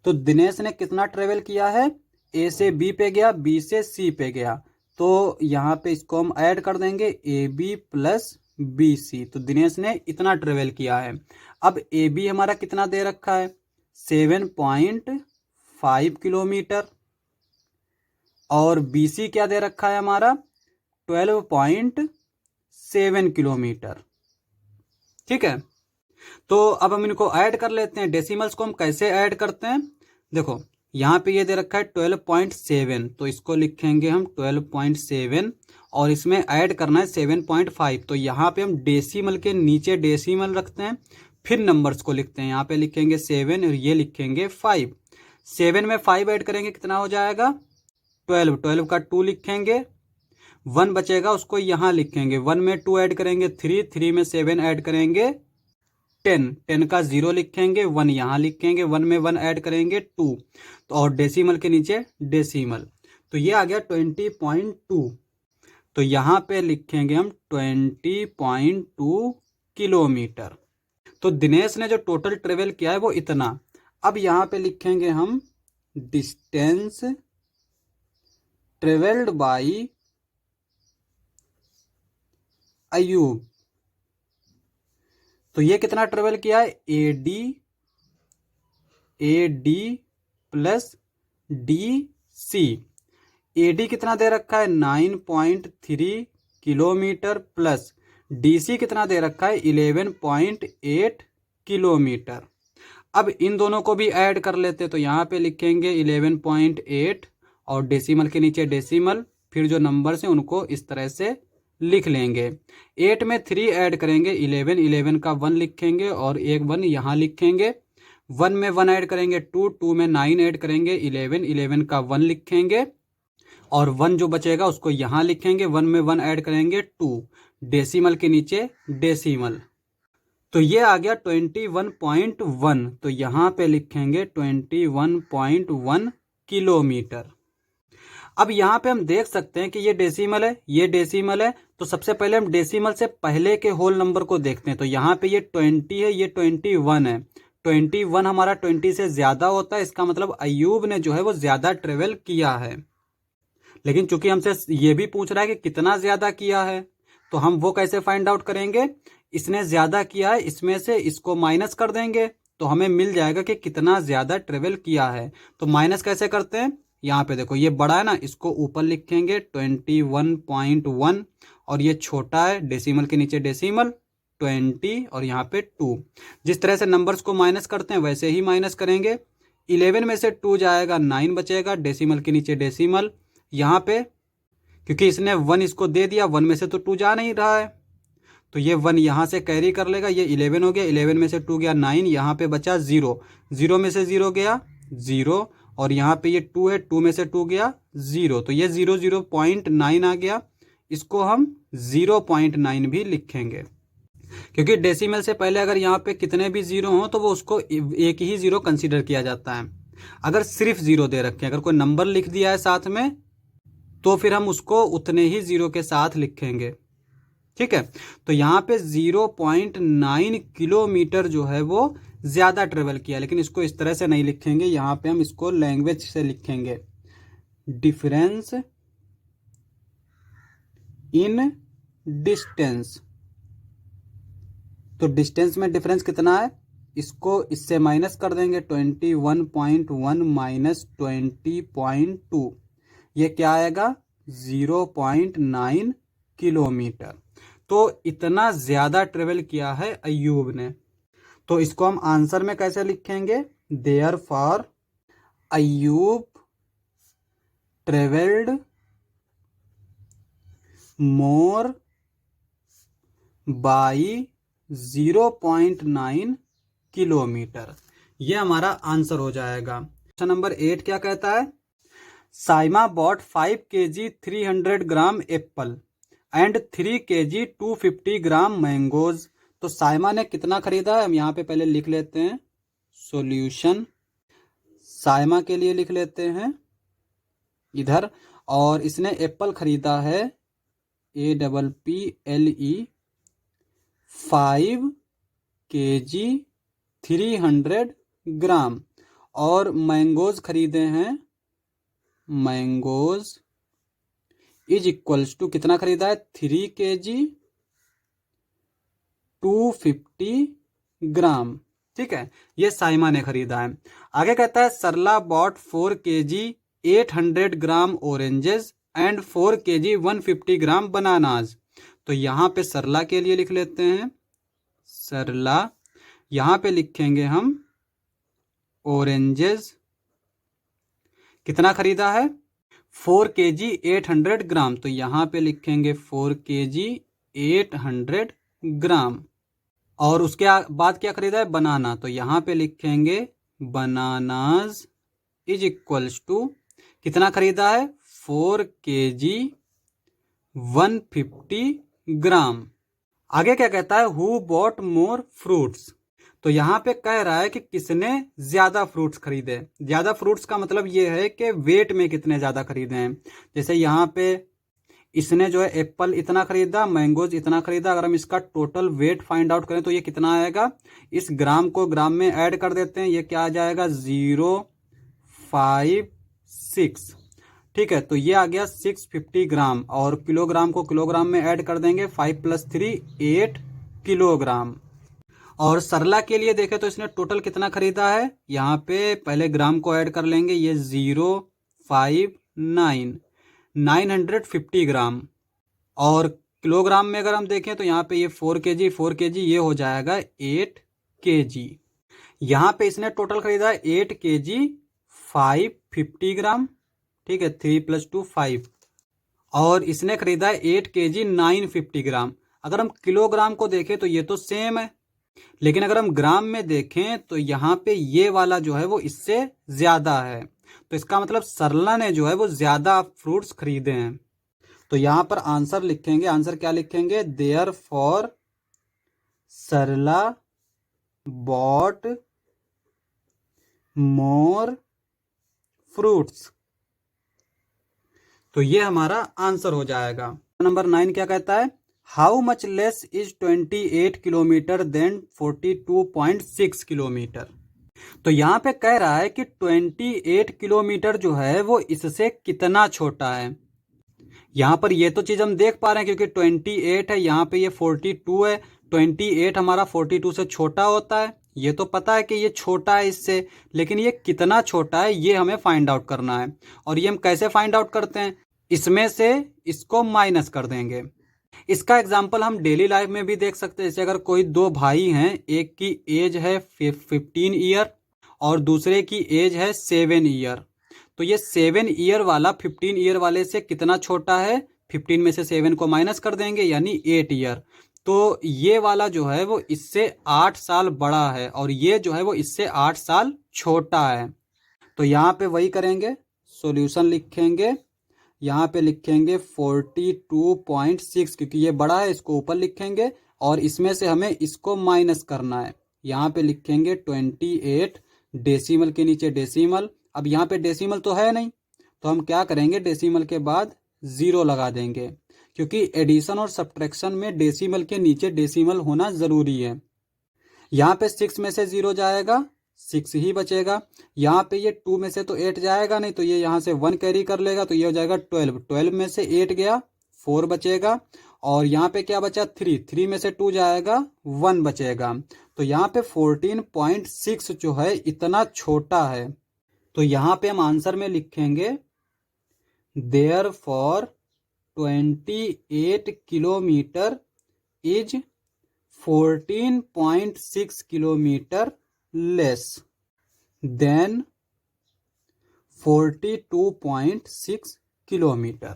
तो दिनेश ने कितना ट्रेवल किया है, ए से बी पे गया, बी से सी पे गया। तो यहाँ पे इसको हम ऐड कर देंगे, A B plus B C. तो दिनेश ने इतना ट्रेवल किया है। अब ए बी हमारा कितना दे रखा है, 7.5 किलोमीटर, और बी सी क्या दे रखा है हमारा, 12.7 किलोमीटर। ठीक है, तो अब हम इनको ऐड कर लेते हैं। डेसिमल्स को हम कैसे ऐड करते हैं, देखो यहाँ पे ये दे रखा है 12.7, तो इसको लिखेंगे हम 12.7, और इसमें ऐड करना है 7.5। तो यहाँ पे हम डेसिमल के नीचे डेसिमल रखते हैं, फिर नंबर्स को लिखते हैं। यहाँ पे लिखेंगे 7 और ये लिखेंगे 5। 7 में 5 ऐड करेंगे कितना हो जाएगा, 12। 12 का 2 लिखेंगे, 1 बचेगा उसको यहाँ लिखेंगे। 1 में 2 ऐड करेंगे 3, 3 में 7 ऐड करेंगे 10, 10 का 0 लिखेंगे, 1 यहाँ लिखेंगे, 1 में 1 ऐड करेंगे 2, तो और डेसिमल के नीचे डेसिमल। तो ये आ गया 20.2। तो यहाँ पे लिखेंगे हम 20.2 किलोमीटर। तो दिनेश ने जो टोटल ट्रेवल किया है वो इतना। अब यहाँ पे लिखेंगे हम डिस्टेंस ट्रेवल्ड बाई अयूब। तो ये कितना ट्रेवल किया है, A D plus D C. A D कितना दे रखा है, 9.3 किलोमीटर, प्लस डी सी कितना दे रखा है, 11.8 किलोमीटर। अब इन दोनों को भी ऐड कर लेते, तो यहाँ पे लिखेंगे 11.8 और डेसिमल के नीचे डेसिमल, फिर जो नंबर्स हैं उनको इस तरह से लिख लेंगे। 8 में 3 ऐड करेंगे 11, 11 का 1 लिखेंगे और एक 1 यहाँ लिखेंगे। 1 में 1 ऐड करेंगे 2, 2 में 9 ऐड करेंगे 11, 11 का 1 लिखेंगे, और 1 जो बचेगा उसको यहाँ लिखेंगे। 1 में 1 ऐड करेंगे 2, डेसिमल के नीचे डेसिमल। तो ये आ गया 21.1। तो यहाँ पे लिखेंगे 21.1 किलोमीटर। अब यहाँ पे हम देख सकते हैं कि ये डेसिमल है, ये डेसिमल है। तो सबसे पहले हम डेसिमल से पहले के होल नंबर को देखते हैं। तो यहाँ पे ये 20 है, ये 21 है। 21 हमारा 20 से ज्यादा होता है, इसका मतलब अयूब ने जो है वो ज्यादा ट्रेवल किया है। लेकिन चूंकि हमसे ये भी पूछ रहा है कि कितना ज्यादा किया है, तो हम वो कैसे फाइंड आउट करेंगे, इसने ज्यादा किया है, इसमें से इसको माइनस कर देंगे तो हमें मिल जाएगा कि कितना ज्यादा ट्रेवल किया है। तो माइनस कैसे करते हैं, यहाँ पे देखो ये बड़ा है ना, इसको ऊपर लिखेंगे 21.1, और ये छोटा है, डेसिमल के नीचे डेसिमल 20 और यहाँ पे 2। जिस तरह से नंबर्स को माइनस करते हैं वैसे ही माइनस करेंगे। 11 में से 2 जाएगा, 9 बचेगा, डेसिमल के नीचे डेसिमल। यहाँ पे क्योंकि इसने 1 इसको दे दिया, 1 में से तो 2 जा नहीं रहा है, तो ये 1 यहाँ से कैरी कर लेगा। ये 11 हो गया, 11 में से 2 गया 9, यहाँ पे बचा 0, 0 में से 0 गया 0, और यहाँ पे ये 2 है, 2 में से 2 गया 0, तो ये 0.9 आ गया। इसको हम 0.9 भी लिखेंगे, क्योंकि डेसिमल से पहले अगर यहाँ पे कितने भी 0 हों तो वो उसको एक ही 0 कंसीडर किया जाता है। अगर सिर्फ 0 दे रखे हैं, अगर कोई नंबर लिख दिया है साथ में, तो फिर हम उसको उतने ही 0 के साथ लिखेंगे। ठीक है, तो यहाँ पे 0.9 किलोमीटर जो है वो ज्यादा ट्रेवल किया, लेकिन इसको इस तरह से नहीं लिखेंगे, यहाँ पे हम इसको लैंग्वेज से लिखेंगे, डिफरेंस इन डिस्टेंस। तो डिस्टेंस में डिफरेंस कितना है, इसको इससे माइनस कर देंगे, 21.1 माइनस 20.2, ये क्या आएगा 0.9 किलोमीटर। तो इतना ज़्यादा ट्रेवल किया है अय्यूब ने। तो इसको हम आंसर में कैसे लिखेंगे, therefore Ayyub travelled more by 0.9 kilometre. ये हमारा आंसर हो जाएगा। क्वेश्चन नंबर 8 क्या कहता है, Saima bought 5 kg 300 gram apple and 3 kg 250 gram mangoes. तो साइमा ने कितना खरीदा है, हम यहाँ पे पहले लिख लेते हैं सॉल्यूशन, साइमा के लिए लिख लेते हैं इधर, और इसने एप्पल खरीदा है APPLE 5 kg 300 ग्राम, और मैंगोज खरीदे हैं, मैंगोज इज इक्वल्स टू कितना खरीदा है 3 kg 250 ग्राम। ठीक है, ये साइमा ने खरीदा है। आगे कहता है Sarla bought 4 kg 800 gram oranges and 4 kg 150 gram bananas. तो यहाँ पे सरला के लिए लिख लेते हैं सरला, यहाँ पे लिखेंगे हम ऑरेंजेस, कितना खरीदा है 4 kg 800 ग्राम, तो यहाँ पे लिखेंगे 4 kg 800 ग्राम। और उसके बाद क्या खरीदा है बनाना, तो यहाँ पे लिखेंगे बनानाज इज इक्वल्स टू कितना खरीदा है 4 kg 150 ग्राम। आगे क्या कहता है हु बॉट मोर फ्रूट्स। तो यहाँ पे कह रहा है कि किसने ज्यादा फ्रूट्स खरीदे। ज्यादा फ्रूट्स का मतलब ये है कि वेट में कितने ज्यादा खरीदे हैं। जैसे यहाँ पे इसने जो है एप्पल इतना खरीदा, मैंगोज इतना खरीदा। अगर हम इसका टोटल वेट फाइंड आउट करें तो ये कितना आएगा, इस ग्राम को ग्राम में ऐड कर देते हैं, ये क्या आ जाएगा 056। ठीक है, तो ये आ गया 650 ग्राम, और किलोग्राम को किलोग्राम में ऐड कर देंगे, 5 + 3 8 किलोग्राम। और सरला के लिए देखें तो इसने टोटल कितना खरीदा है, यहाँ पे पहले ग्राम को ऐड कर लेंगे, ये 059 950 ग्राम। और किलोग्राम में अगर हम देखें तो यहाँ पे ये 4 kg ये हो जाएगा 8 kg। यहाँ पे इसने टोटल खरीदा है 8 kg 550 ग्राम। ठीक है, 3 + 2 5, और इसने खरीदा है 8 kg 950 ग्राम। अगर हम किलोग्राम को देखें तो ये तो सेम है, लेकिन अगर हम ग्राम में देखें तो यहाँ पे ये वाला जो है वो इससे ज्यादा है। तो इसका मतलब सरला ने जो है वो ज्यादा फ्रूट्स खरीदे हैं। तो यहाँ पर आंसर लिखेंगे, आंसर क्या लिखेंगे, therefore Sarla bought more fruits. तो ये हमारा आंसर हो जाएगा। नंबर 9 क्या कहता है, how much less is 28 kilometre than 42.6 kilometre. तो यहाँ पे कह रहा है कि 28 किलोमीटर जो है वो इससे कितना छोटा है। यहाँ पर ये तो चीज हम देख पा रहे हैं क्योंकि 28 है, यहाँ पे ये 42 है, 28 हमारा 42 से छोटा होता है, ये तो पता है कि ये छोटा है इससे, लेकिन ये कितना छोटा है ये हमें फाइंड आउट करना है। और ये हम कैसे फाइंड आउट करते हैं, इसमें से इसको माइनस कर देंगे। इसका एग्जाम्पल हम डेली लाइफ में भी देख सकते हैं। जैसे अगर कोई दो भाई हैं, एक की एज है 15 ईयर और दूसरे की एज है 7 ईयर, तो ये 7 ईयर वाला 15 ईयर वाले से कितना छोटा है, 15 में से 7 को माइनस कर देंगे यानी 8 ईयर। तो ये वाला जो है वो इससे 8 साल बड़ा है और ये जो है वो इससे 8 साल छोटा है। तो यहाँ पे वही करेंगे, सॉल्यूशन लिखेंगे, यहाँ पे लिखेंगे 42.6, क्योंकि ये बड़ा है इसको ऊपर लिखेंगे और इसमें से हमें इसको माइनस करना है। यहाँ पे लिखेंगे 28, डेसिमल के नीचे डेसिमल। अब यहाँ पे डेसिमल तो है नहीं, तो हम क्या करेंगे, डेसिमल के बाद 0 लगा देंगे, क्योंकि एडिशन और सब्ट्रैक्शन में डेसिमल के नीचे डेसिमल होना ज़रूरी है। यहाँ पे 6 में से 0 जाएगा, 6 ही बचेगा। यहाँ पे ये 2 में से तो 8 जाएगा नहीं, तो ये यहाँ से 1 कैरी कर लेगा, तो ये हो जाएगा 12। 12 में से 8 गया, 4 बचेगा। और यहाँ पे क्या बचा 3, 3 में से 2 जाएगा 1 बचेगा। तो यहाँ पे 14.6 जो है इतना छोटा है। तो यहाँ पे हम आंसर में लिखेंगे therefore 28 kilometre is 14.6 kilometre less than 42.6 kilometre.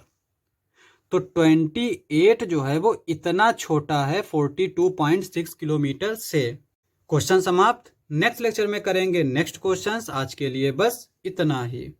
तो 28 जो है वो इतना छोटा है 42.6 किलोमीटर से। क्वेश्चन समाप्त। नेक्स्ट लेक्चर में करेंगे नेक्स्ट क्वेश्चंस। आज के लिए बस इतना ही।